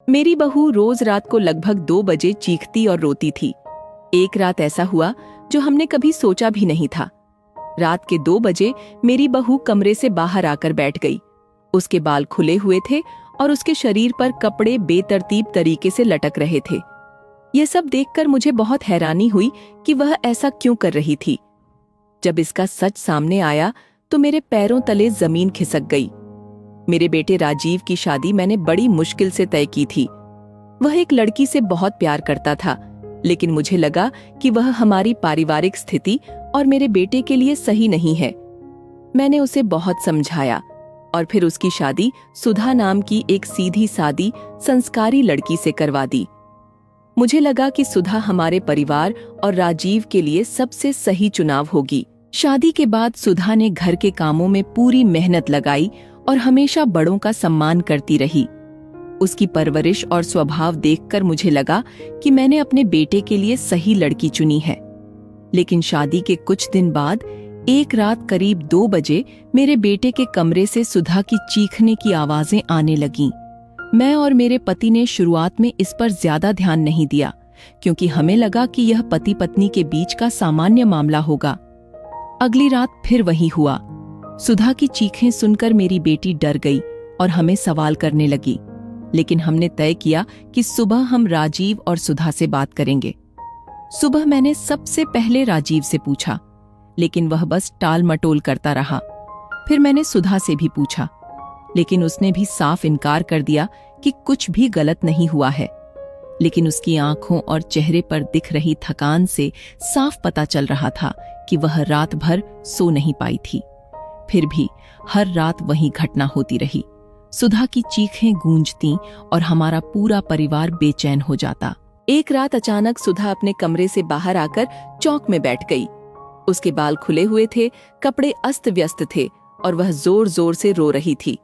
मेरी बहू रोज रात को लगभग 2 बजे चीखती और रोती थी। एक रात ऐसा हुआ जो हमने कभी सोचा भी नहीं था। रात के 2 बजे मेरी बहू कमरे से बाहर आकर बैठ गई। उसके बाल खुले हुए थे और उसके शरीर पर कपड़े बेतरतीब तरीके से लटक रहे थे। यह सब देखकर मुझे बहुत हैरानी हुई कि वह ऐसा क्यों कर रही थी। जब इसका सच सामने आया तो मेरे पैरों तले जमीन खिसक गई। मेरे बेटे राजीव की शादी मैंने बड़ी मुश्किल से तय की थी। वह एक लड़की से बहुत प्यार करता था, लेकिन मुझे लगा कि वह हमारी पारिवारिक स्थिति और मेरे बेटे के लिए सही नहीं है। मैंने उसे बहुत समझाया और फिर उसकी शादी सुधा नाम की एक सीधी सादी संस्कारी लड़की से करवा दी। मुझे लगा कि सुधा हमारे परिवार और राजीव के लिए सबसे सही चुनाव होगी। शादी के बाद सुधा ने घर के कामों में पूरी मेहनत लगाई और हमेशा बड़ों का सम्मान करती रही। उसकी परवरिश और स्वभाव देखकर मुझे लगा कि मैंने अपने बेटे के लिए सही लड़की चुनी है। लेकिन शादी के कुछ दिन बाद एक रात करीब 2 बजे मेरे बेटे के कमरे से सुधा की चीखने की आवाजें आने लगीं। मैं और मेरे पति ने शुरुआत में इस पर ज्यादा ध्यान नहीं दिया, क्योंकि हमें लगा कि यह पति पत्नी के बीच का सामान्य मामला होगा। अगली रात फिर वही हुआ। सुधा की चीखें सुनकर मेरी बेटी डर गई और हमें सवाल करने लगी। लेकिन हमने तय किया कि सुबह हम राजीव और सुधा से बात करेंगे। सुबह मैंने सबसे पहले राजीव से पूछा, लेकिन वह बस टाल मटोल करता रहा। फिर मैंने सुधा से भी पूछा, लेकिन उसने भी साफ इनकार कर दिया कि कुछ भी गलत नहीं हुआ है। लेकिन उसकी आंखों और चेहरे पर दिख रही थकान से साफ पता चल रहा था कि वह रात भर सो नहीं पाई थी। फिर भी हर रात वही घटना होती रही। सुधा की चीखें गूंजती और हमारा पूरा परिवार बेचैन हो जाता। एक रात अचानक सुधा अपने कमरे से बाहर आकर चौक में बैठ गई। उसके बाल खुले हुए थे, कपड़े अस्त व्यस्त थे और वह जोर जोर से रो रही थी।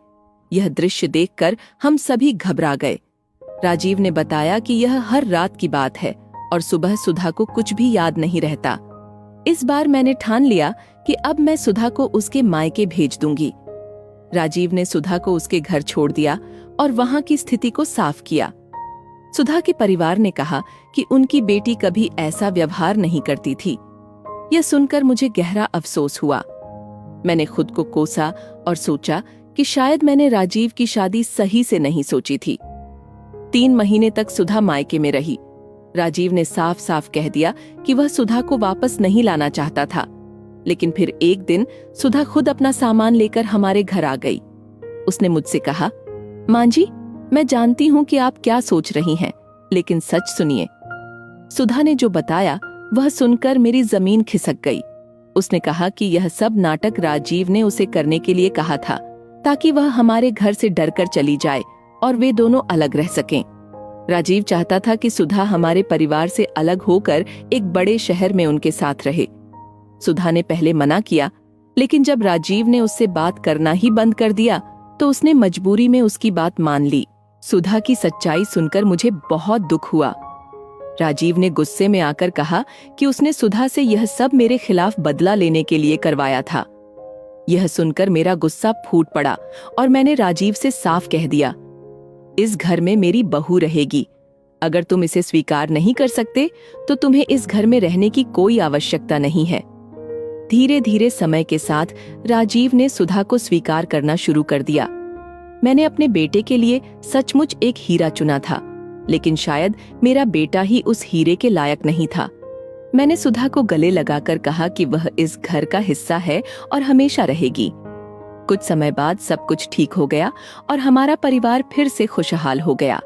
यह दृश्य देखकर हम सभी घबरा गए। राजीव ने बताया कि यह हर रात की बात है और सुबह सुधा को कुछ भी याद नहीं रहता। इस बार मैंने ठान लिया कि अब मैं सुधा को उसके मायके भेज दूंगी। राजीव ने सुधा को उसके घर छोड़ दिया और वहां की स्थिति को साफ किया। सुधा के परिवार ने कहा कि उनकी बेटी कभी ऐसा व्यवहार नहीं करती थी। यह सुनकर मुझे गहरा अफसोस हुआ। मैंने खुद को कोसा और सोचा कि शायद मैंने राजीव की शादी सही से नहीं सोची थी। 3 महीने तक सुधा मायके में रही। राजीव ने साफ साफ कह दिया कि वह सुधा को वापस नहीं लाना चाहता था। लेकिन फिर एक दिन सुधा खुद अपना सामान लेकर हमारे घर आ गई। उसने मुझसे कहा, मां जी, मैं जानती हूं कि आप क्या सोच रही हैं, लेकिन सच सुनिए। सुधा ने जो बताया वह सुनकर मेरी जमीन खिसक गई। उसने कहा कि यह सब नाटक राजीव ने उसे करने के लिए कहा था, ताकि वह हमारे घर से डरकर चली जाए और वे दोनों अलग रह सकें। राजीव चाहता था कि सुधा हमारे परिवार से अलग होकर एक बड़े शहर में उनके साथ रहे। सुधा ने पहले मना किया, लेकिन जब राजीव ने उससे बात करना ही बंद कर दिया तो उसने मजबूरी में उसकी बात मान ली। सुधा की सच्चाई सुनकर मुझे बहुत दुख हुआ। राजीव ने गुस्से में आकर कहा कि उसने सुधा से यह सब मेरे खिलाफ बदला लेने के लिए करवाया था। यह सुनकर मेरा गुस्सा फूट पड़ा और मैंने राजीव से साफ कह दिया, इस घर में मेरी बहू रहेगी। अगर तुम इसे स्वीकार नहीं कर सकते तो तुम्हें इस घर में रहने की कोई आवश्यकता नहीं है। धीरे धीरे समय के साथ राजीव ने सुधा को स्वीकार करना शुरू कर दिया। मैंने अपने बेटे के लिए सचमुच एक हीरा चुना था, लेकिन शायद मेरा बेटा ही उस हीरे के लायक नहीं था। मैंने सुधा को गले लगाकर कहा कि वह इस घर का हिस्सा है और हमेशा रहेगी। कुछ समय बाद सब कुछ ठीक हो गया और हमारा परिवार फिर से खुशहाल हो गया।